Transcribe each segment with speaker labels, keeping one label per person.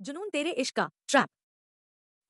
Speaker 1: जुनून तेरे इश्क का trap.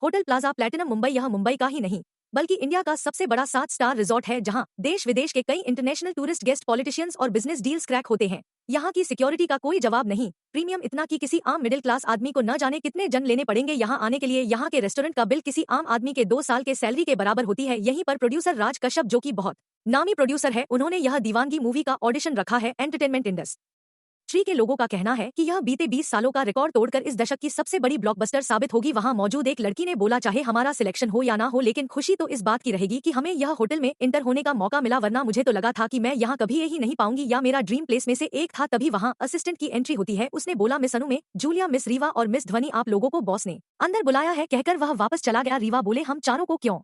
Speaker 1: Hotel plaza platinum Mumbai यह मुंबई का ही नहीं बल्कि इंडिया का सबसे बड़ा 7 स्टार रिजॉर्ट है जहां देश विदेश के कई इंटरनेशनल टूरिस्ट गेस्ट पॉलिटिशियंस और बिजनेस डील्स क्रैक होते हैं। यहाँ की सिक्योरिटी का कोई जवाब नहीं, प्रीमियम इतना कि किसी आम मिडिल क्लास आदमी को न जाने कितने जन लेने पड़ेंगे यहाँ आने के लिए। यहाँ के रेस्टोरेंट का बिल किसी आम आदमी के 2 साल के सैलरी के बराबर होती है। यहीं पर प्रोड्यूसर राज कश्यप जो कि बहुत नामी प्रोड्यूसर है, उन्होंने यह दीवानगी मूवी का ऑडिशन रखा है। एंटरटेनमेंट इंडस्ट्री के लोगों का कहना है कि यह बीते 20 सालों का रिकॉर्ड तोड़कर इस दशक की सबसे बड़ी ब्लॉकबस्टर साबित होगी। वहां मौजूद एक लड़की ने बोला, चाहे हमारा सिलेक्शन हो या ना हो, लेकिन खुशी तो इस बात की रहेगी कि हमें यह होटल में इंटर होने का मौका मिला, वरना मुझे तो लगा था कि मैं यहाँ कभी यही नहीं पाऊंगी या मेरा ड्रीम प्लेस में से एक था। तभी वहाँ असिस्टेंट की एंट्री होती है। उसने बोला, मिस अनु में जूलिया, मिस रीवा और मिस ध्वनि, आप लोगों को बॉस ने अंदर बुलाया है, कहकर वह वापस चला गया। रीवा बोले, हम चारों को क्यों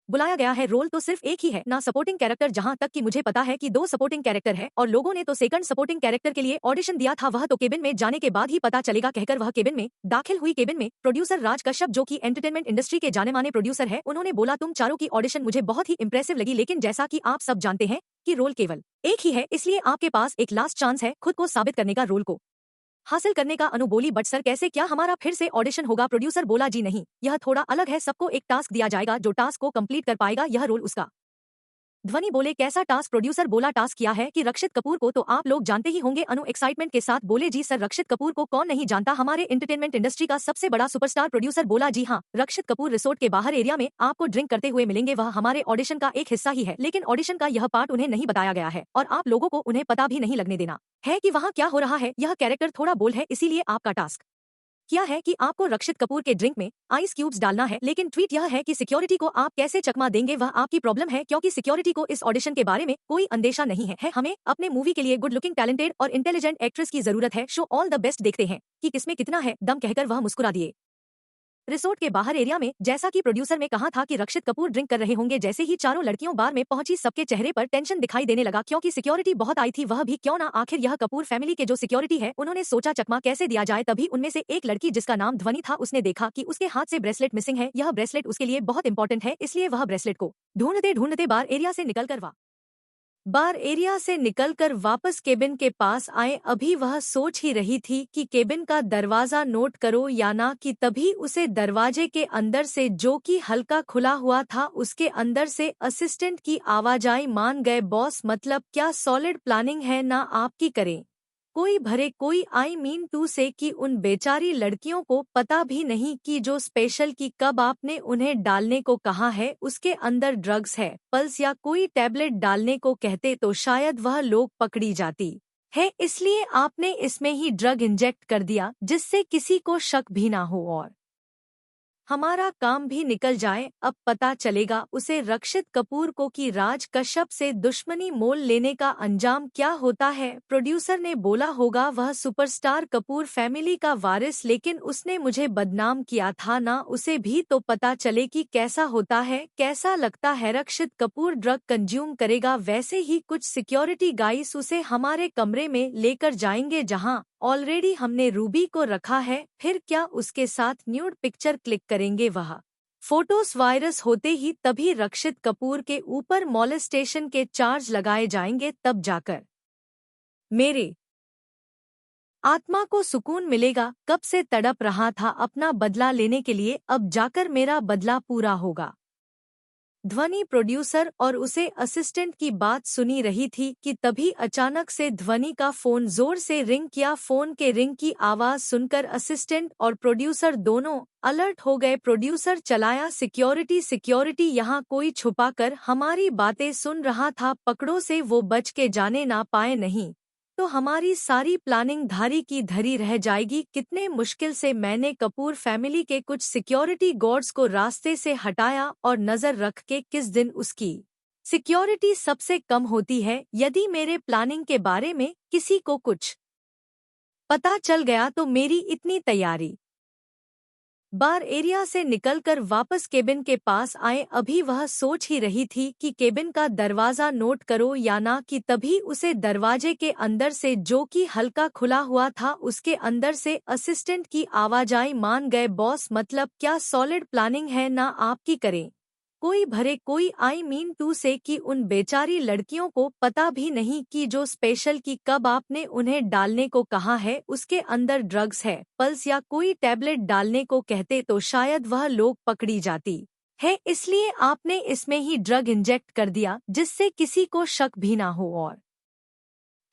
Speaker 1: बुलाया गया है? रोल तो सिर्फ एक ही है ना, सपोर्टिंग कैरेक्टर। जहां तक कि मुझे पता है कि 2 सपोर्टिंग कैरेक्टर है और लोगों ने तो सेकंड सपोर्टिंग कैरेक्टर के लिए ऑडिशन दिया था, वह तो केबिन में जाने के बाद ही पता चलेगा, कहकर वह केबिन में दाखिल हुई। केबिन में प्रोड्यूसर राज कश्यप जो कि एंटरटेनमेंट इंडस्ट्री के जाने माने प्रोड्यूसर है, उन्होंने बोला, तुम चारों की ऑडिशन मुझे बहुत ही इंप्रेसिव लगी, लेकिन जैसा कि आप सब जानते हैं कि रोल केवल एक ही है, इसलिए आपके पास एक लास्ट चांस है खुद को साबित करने का, रोल को हासिल करने का। अनु बोली, बट सर कैसे, क्या हमारा फिर से ऑडिशन होगा? प्रोड्यूसर बोला, जी नहीं, यह थोड़ा अलग है, सबको एक टास्क दिया जाएगा, जो टास्क को कंप्लीट कर पाएगा यह रोल उसका। ध्वनि बोले, कैसा टास्क? प्रोड्यूसर बोला, टास्क किया है कि रक्षित कपूर को तो आप लोग जानते ही होंगे। अनु एक्साइटमेंट के साथ बोले, जी सर, रक्षित कपूर को कौन नहीं जानता, हमारे एंटरटेनमेंट इंडस्ट्री का सबसे बड़ा सुपरस्टार। प्रोड्यूसर बोला, जी हाँ, रक्षित कपूर रिसोर्ट के बाहर एरिया में आपको ड्रिंक करते हुए मिलेंगे, वह हमारे ऑडिशन का एक हिस्सा ही है, लेकिन ऑडिशन का यह पार्ट उन्हें नहीं बताया गया है और आप लोगों को उन्हें पता भी नहीं लगने देना है कि वहाँ क्या हो रहा है। यह कैरेक्टर थोड़ा बोल्ड है, इसीलिए आपका टास्क क्या है कि आपको रक्षित कपूर के ड्रिंक में आइस क्यूब्स डालना है, लेकिन ट्वीट यह है कि सिक्योरिटी को आप कैसे चकमा देंगे, वह आपकी प्रॉब्लम है, क्योंकि सिक्योरिटी को इस ऑडिशन के बारे में कोई अंदेशा नहीं है। हमें अपने मूवी के लिए गुड लुकिंग, टैलेंटेड और इंटेलिजेंट एक्ट्रेस की जरूरत है। शो ऑल द बेस्ट, देखते हैं कि किसमें कितना है दम, कहकर वह मुस्कुरा दिए। रिसोर्ट के बाहर एरिया में जैसा कि प्रोड्यूसर ने कहा था कि रक्षित कपूर ड्रिंक कर रहे होंगे, जैसे ही चारों लड़कियों बार में पहुंची सबके चेहरे पर टेंशन दिखाई देने लगा, क्योंकि सिक्योरिटी बहुत आई थी, वह भी क्यों ना, आखिर यह कपूर फैमिली के जो सिक्योरिटी है। उन्होंने सोचा चकमा कैसे दिया जाए। तभी उनमें से एक लड़की जिसका नाम ध्वनि था, उसने देखा कि उसके हाथ से ब्रेसलेट मिसिंग है। यह ब्रेसलेट उसके लिए बहुत इंपॉर्टेंट है, इसलिए वह ब्रेसलेट को ढूंढते ढूंढते बार एरिया से निकलकर वापस केबिन के पास आए। अभी वह सोच ही रही थी कि केबिन का दरवाजा नोट करो या ना, कि तभी उसे दरवाजे के अंदर से, जो कि हल्का खुला हुआ था, उसके अंदर से असिस्टेंट की आवाज आई, मान गए बॉस, मतलब क्या सॉलिड प्लानिंग है ना आपकी, करें कोई भरे कोई, आई मीन टू से कि उन बेचारी लड़कियों को पता भी नहीं कि जो स्पेशल की कब आपने उन्हें डालने को कहा है उसके अंदर ड्रग्स है, पल्स या कोई टैबलेट डालने को कहते तो शायद वह लोग पकड़ी जाती है, इसलिए आपने इसमें ही ड्रग इंजेक्ट कर दिया जिससे किसी को शक भी ना हो और हमारा काम भी निकल जाए। अब पता चलेगा उसे रक्षित कपूर को कि राज कश्यप से दुश्मनी मोल लेने का अंजाम क्या होता है। प्रोड्यूसर ने बोला, होगा वह सुपरस्टार कपूर फैमिली का वारिस, लेकिन उसने मुझे बदनाम किया था ना, उसे भी तो पता चले कि कैसा होता है, कैसा लगता है। रक्षित कपूर ड्रग कंज्यूम करेगा, वैसे ही कुछ सिक्योरिटी गाइस उसे हमारे कमरे में लेकर जाएंगे जहां ऑलरेडी हमने रूबी को रखा है, फिर क्या उसके साथ न्यूड पिक्चर क्लिक करेंगे, वह फोटोज वायरस होते ही तभी रक्षित कपूर के ऊपर मॉलेस्टेशन के चार्ज लगाए जाएंगे, तब जाकर मेरे आत्मा को सुकून मिलेगा। कब से तड़प रहा था अपना बदला लेने के लिए, अब जाकर मेरा बदला पूरा होगा। ध्वनि प्रोड्यूसर और उसे असिस्टेंट की बात सुनी रही थी कि तभी अचानक से ध्वनि का फोन जोर से रिंग किया। फोन के रिंग की आवाज सुनकर असिस्टेंट और प्रोड्यूसर दोनों अलर्ट हो गए। प्रोड्यूसर चलाया, सिक्योरिटी सिक्योरिटी, यहाँ कोई छुपाकर हमारी बातें सुन रहा था, पकड़ो से वो बच के जाने ना पाए, नहीं तो हमारी सारी प्लानिंग धारी की धरी रह जाएगी। कितने मुश्किल से मैंने कपूर फैमिली के कुछ सिक्योरिटी गार्ड्स को रास्ते से हटाया और नजर रख के, किस दिन उसकी सिक्योरिटी सबसे कम होती है। यदि मेरे प्लानिंग के बारे में किसी को कुछ पता चल गया तो मेरी इतनी तैयारी। बार एरिया से निकलकर वापस केबिन के पास आए। अभी वह सोच ही रही थी कि केबिन का दरवाजा नोट करो या ना, कि तभी उसे दरवाजे के अंदर से, जो कि हल्का खुला हुआ था, उसके अंदर से असिस्टेंट की आवाज आई, मान गए बॉस, मतलब क्या सॉलिड प्लानिंग है ना आपकी, करें कोई भरे कोई टू से कि उन बेचारी लड़कियों को पता भी नहीं कि जो स्पेशल की कब आपने उन्हें डालने को कहा है उसके अंदर ड्रग्स है, पल्स या कोई टैबलेट डालने को कहते तो शायद वह लोग पकड़ी जाती है, इसलिए आपने इसमें ही ड्रग इंजेक्ट कर दिया जिससे किसी को शक भी ना हो और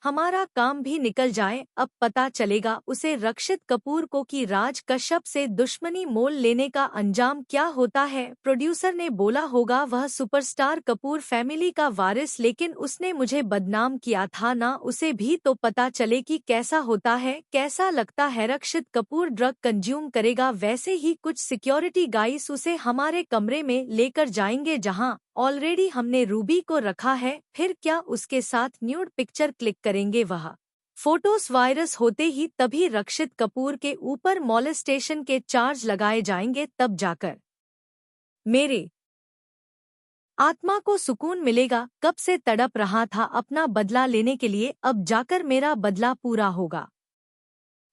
Speaker 1: हमारा काम भी निकल जाए। अब पता चलेगा उसे रक्षित कपूर को कि राज कश्यप से दुश्मनी मोल लेने का अंजाम क्या होता है। प्रोड्यूसर ने बोला होगा वह सुपरस्टार कपूर फैमिली का वारिस, लेकिन उसने मुझे बदनाम किया था ना, उसे भी तो पता चले कि कैसा होता है, कैसा लगता है। रक्षित कपूर ड्रग कंज्यूम करेगा, वैसे ही कुछ सिक्योरिटी गाइस उसे हमारे कमरे में लेकर जाएंगे जहां ऑलरेडी हमने रूबी को रखा है, फिर क्या उसके साथ न्यूड पिक्चर क्लिक करेंगे। वह फोटोस वायरस होते ही तभी रक्षित कपूर के ऊपर मॉलेस्टेशन के चार्ज लगाए जाएंगे, तब जाकर मेरे आत्मा को सुकून मिलेगा। कब से तड़प रहा था अपना बदला लेने के लिए, अब जाकर मेरा बदला पूरा होगा।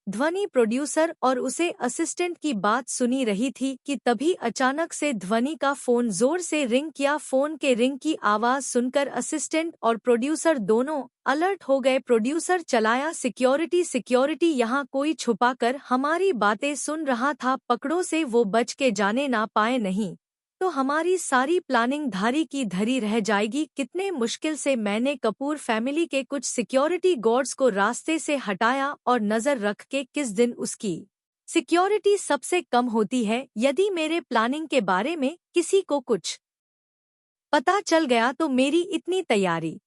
Speaker 1: ध्वनि प्रोड्यूसर और उसे असिस्टेंट की बात सुनी रही थी कि तभी अचानक से ध्वनि का फोन जोर से रिंग किया। फोन के रिंग की आवाज सुनकर असिस्टेंट और प्रोड्यूसर दोनों अलर्ट हो गए। प्रोड्यूसर चलाया सिक्योरिटी यहाँ कोई छुपाकर हमारी बातें सुन रहा था, पकड़ो से वो बच के जाने ना पाए, नहीं तो हमारी सारी प्लानिंग धारी की धरी रह जाएगी। कितने मुश्किल से मैंने कपूर फैमिली के कुछ सिक्योरिटी गार्ड्स को रास्ते से हटाया और नजर रख के किस दिन उसकी सिक्योरिटी सबसे कम होती है। यदि मेरे प्लानिंग के बारे में किसी को कुछ पता चल गया तो मेरी इतनी तैयारी